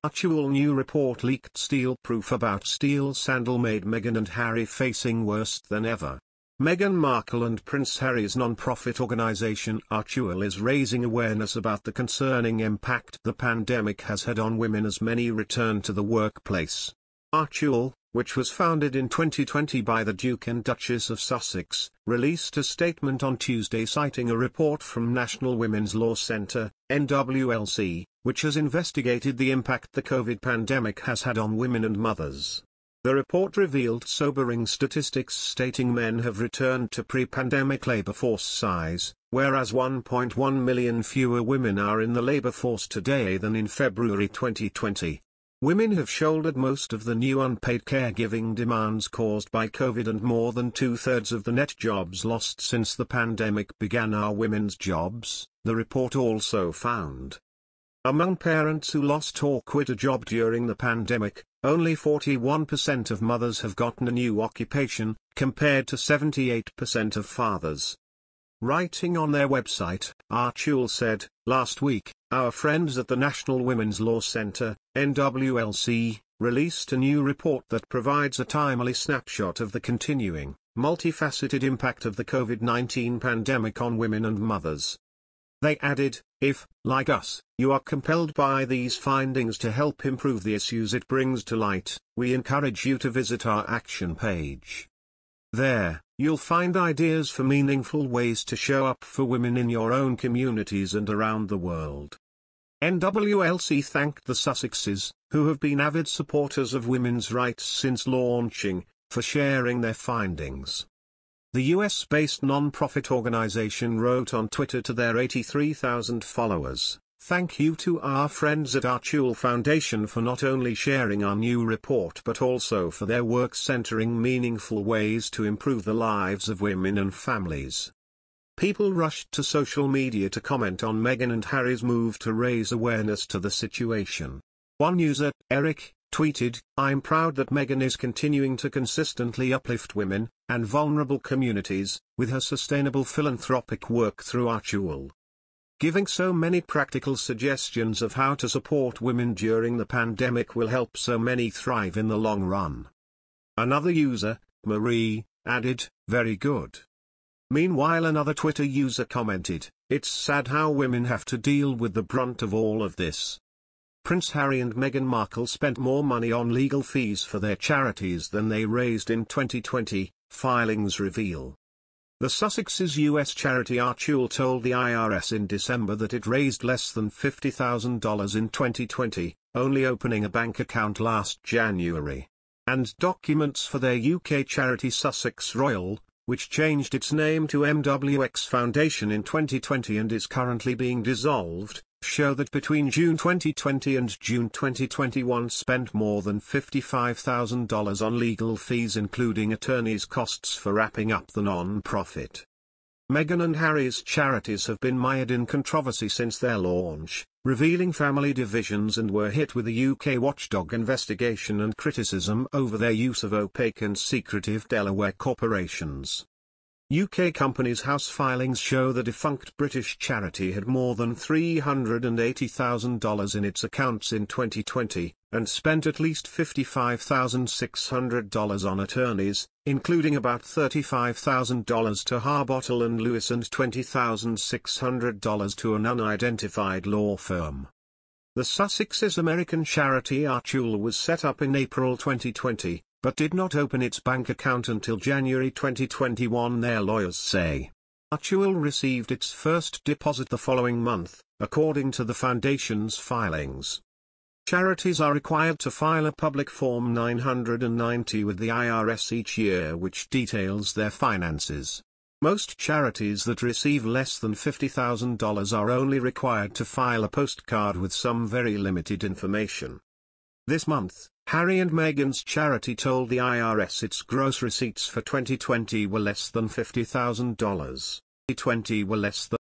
Archewell new report leaked steel proof about steel sandal made Meghan and Harry facing worse than ever. Meghan Markle and Prince Harry's non-profit organisation Archewell is raising awareness about the concerning impact the pandemic has had on women as many return to the workplace. Archewell, which was founded in 2020 by the Duke and Duchess of Sussex, released a statement on Tuesday citing a report from National Women's Law Centre, NWLC, which has investigated the impact the COVID pandemic has had on women and mothers. The report revealed sobering statistics stating men have returned to pre-pandemic labour force size, whereas 1.1 million fewer women are in the labour force today than in February 2020. Women have shouldered most of the new unpaid caregiving demands caused by COVID, and more than two-thirds of the net jobs lost since the pandemic began are women's jobs, the report also found. Among parents who lost or quit a job during the pandemic, only 41% of mothers have gotten a new occupation, compared to 78% of fathers. Writing on their website, Archewell said, "Last week, our friends at the National Women's Law Centre, NWLC, released a new report that provides a timely snapshot of the continuing, multifaceted impact of the COVID-19 pandemic on women and mothers." They added, "If, like us, you are compelled by these findings to help improve the issues it brings to light, we encourage you to visit our action page. There, you'll find ideas for meaningful ways to show up for women in your own communities and around the world." NWLC thanked the Sussexes, who have been avid supporters of women's rights since launching, for sharing their findings. The US-based non-profit organization wrote on Twitter to their 83,000 followers, "Thank you to our friends at Archewell Foundation for not only sharing our new report but also for their work centering meaningful ways to improve the lives of women and families." People rushed to social media to comment on Meghan and Harry's move to raise awareness to the situation. One user, Eric, tweeted, "I'm proud that Meghan is continuing to consistently uplift women and vulnerable communities with her sustainable philanthropic work through Archewell, giving so many practical suggestions of how to support women during the pandemic will help so many thrive in the long run." Another user, Marie, added, "Very good." Meanwhile, another Twitter user commented, "It's sad how women have to deal with the brunt of all of this." Prince Harry and Meghan Markle spent more money on legal fees for their charities than they raised in 2020, filings reveal. The Sussexes' US charity Archewell told the IRS in December that it raised less than $50,000 in 2020, only opening a bank account last January. And documents for their UK charity Sussex Royal, which changed its name to MWX Foundation in 2020 and is currently being dissolved, show that between June 2020 and June 2021 spent more than $55,000 on legal fees, including attorneys' costs for wrapping up the non-profit. Meghan and Harry's charities have been mired in controversy since their launch, revealing family divisions, and were hit with a UK watchdog investigation and criticism over their use of opaque and secretive Delaware corporations. UK Companies House filings show the defunct British charity had more than $380,000 in its accounts in 2020, and spent at least $55,600 on attorneys, including about $35,000 to Harbottle and Lewis and $20,600 to an unidentified law firm. The Sussexes' American charity Archewell was set up in April 2020, but did not open its bank account until January 2021, their lawyers say. Archewell received its first deposit the following month, according to the foundation's filings. Charities are required to file a public Form 990 with the IRS each year, which details their finances. Most charities that receive less than $50,000 are only required to file a postcard with some very limited information. This month, Harry and Meghan's charity told the IRS its gross receipts for 2020 were less than $50,000. 2020 were less than